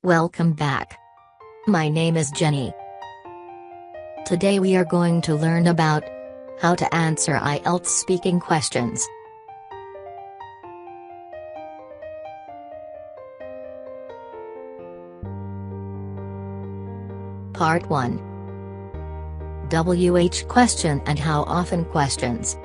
Welcome back. My name is Jenny. Today we are going to learn about how to answer IELTS speaking questions. Part 1. WH question and how often questions.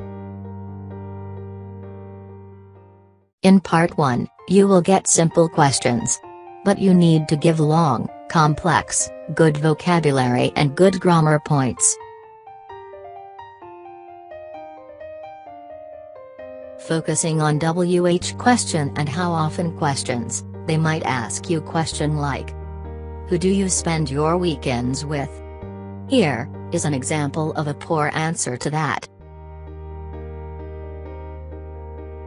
In Part 1, you will get simple questions. But you need to give long, complex, good vocabulary and good grammar points. Focusing on WH question and how often questions, they might ask you question like, who do you spend your weekends with? Here is an example of a poor answer to that.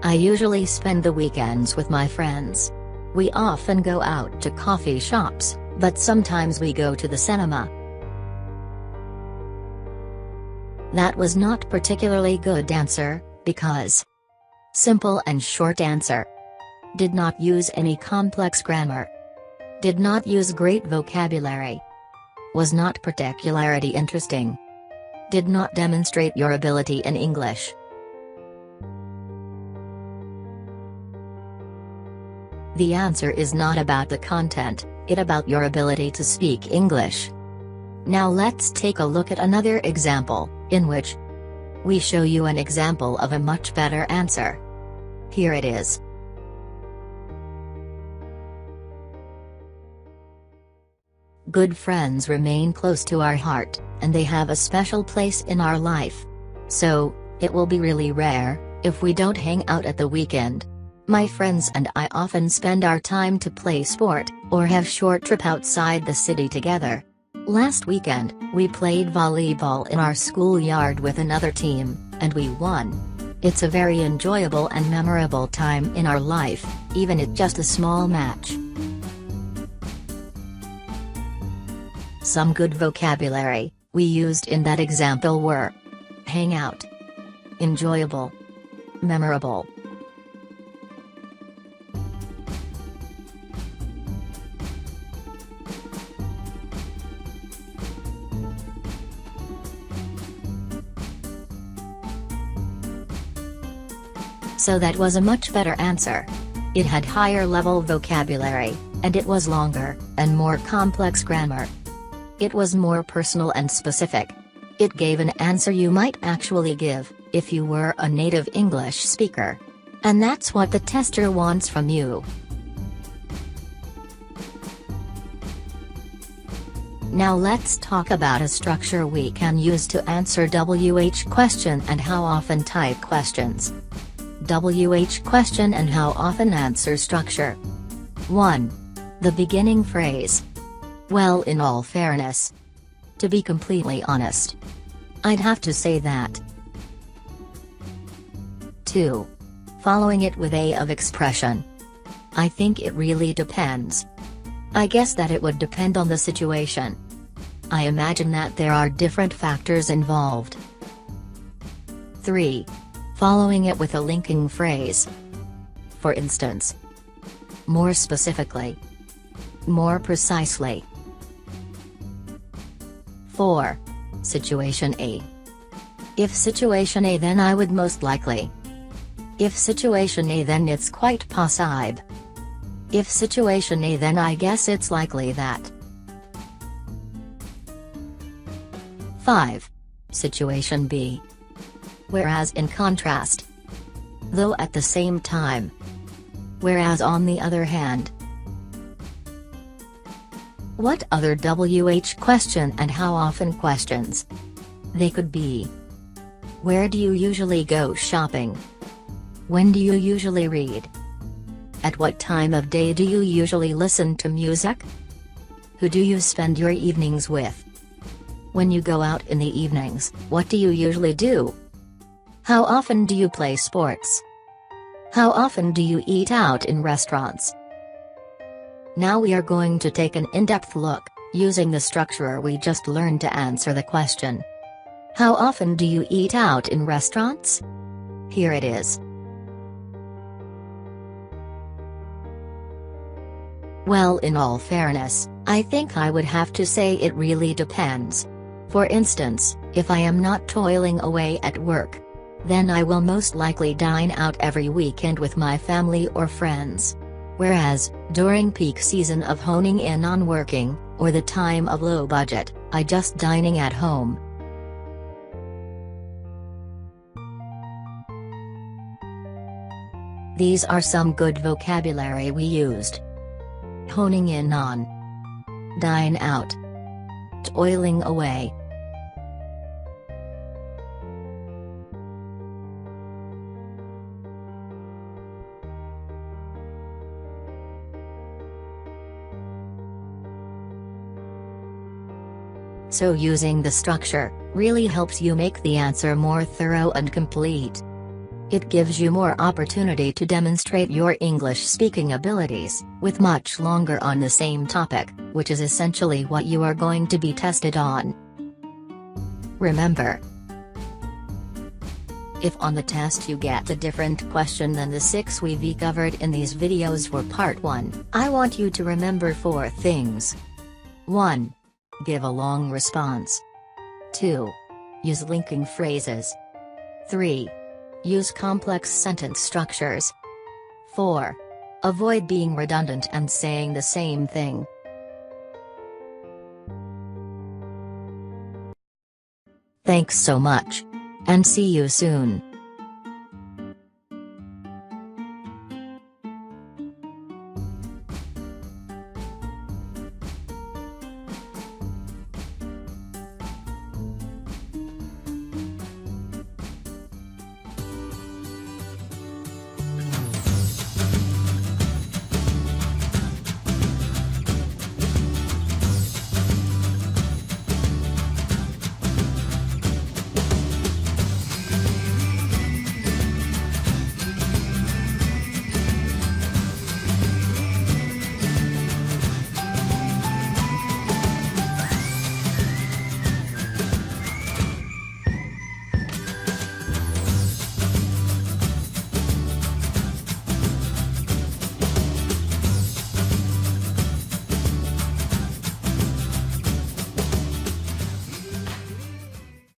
I usually spend the weekends with my friends. We often go out to coffee shops, but sometimes we go to the cinema. That was not particularly good answer, because simple and short answer. Did not use any complex grammar. Did not use great vocabulary. Was not particularly interesting. Did not demonstrate your ability in English. The answer is not about the content, it's about your ability to speak English. Now let's take a look at another example, in which we show you an example of a much better answer. Here it is. Good friends remain close to our heart, and they have a special place in our life. So, it will be really rare if we don't hang out at the weekend. My friends and I often spend our time to play sport, or have short trip outside the city together. Last weekend, we played volleyball in our schoolyard with another team, and we won. It's a very enjoyable and memorable time in our life, even if just a small match. Some good vocabulary we used in that example were hang out, enjoyable, memorable. So that was a much better answer. It had higher level vocabulary, and it was longer, and more complex grammar. It was more personal and specific. It gave an answer you might actually give, if you were a native English speaker. And that's what the tester wants from you. Now let's talk about a structure we can use to answer WH question and how often type questions. WH question and how often answer structure. 1. The beginning phrase. Well, in all fairness. To be completely honest. I'd have to say that. 2. Following it with a of expression. I think it really depends. I guess that it would depend on the situation. I imagine that there are different factors involved. 3. Following it with a linking phrase. For instance. More specifically. More precisely. 4. Situation A. If situation A, then I would most likely. If situation A, then it's quite possible. If situation A, then I guess it's likely that. 5. Situation B. Whereas in contrast. Though at the same time. Whereas on the other hand. What other WH question and how often questions? They could be. Where do you usually go shopping? When do you usually read? At what time of day do you usually listen to music? Who do you spend your evenings with? When you go out in the evenings, what do you usually do? How often do you play sports? How often do you eat out in restaurants? Now we are going to take an in-depth look, using the structure we just learned to answer the question. How often do you eat out in restaurants? Here it is. Well, in all fairness, I think I would have to say it really depends. For instance, if I am not toiling away at work, then I will most likely dine out every weekend with my family or friends. Whereas, during peak season of honing in on working, or the time of low budget, I just dining at home. These are some good vocabulary we used. Honing in on, dine out, toiling away. So using the structure really helps you make the answer more thorough and complete. It gives you more opportunity to demonstrate your English speaking abilities, with much longer on the same topic, which is essentially what you are going to be tested on. Remember, if on the test you get a different question than the 6 we've covered in these videos for Part 1, I want you to remember 4 things. 1. Give a long response. 2. Use linking phrases. 3. Use complex sentence structures. 4. Avoid being redundant and saying the same thing. Thanks so much. And see you soon.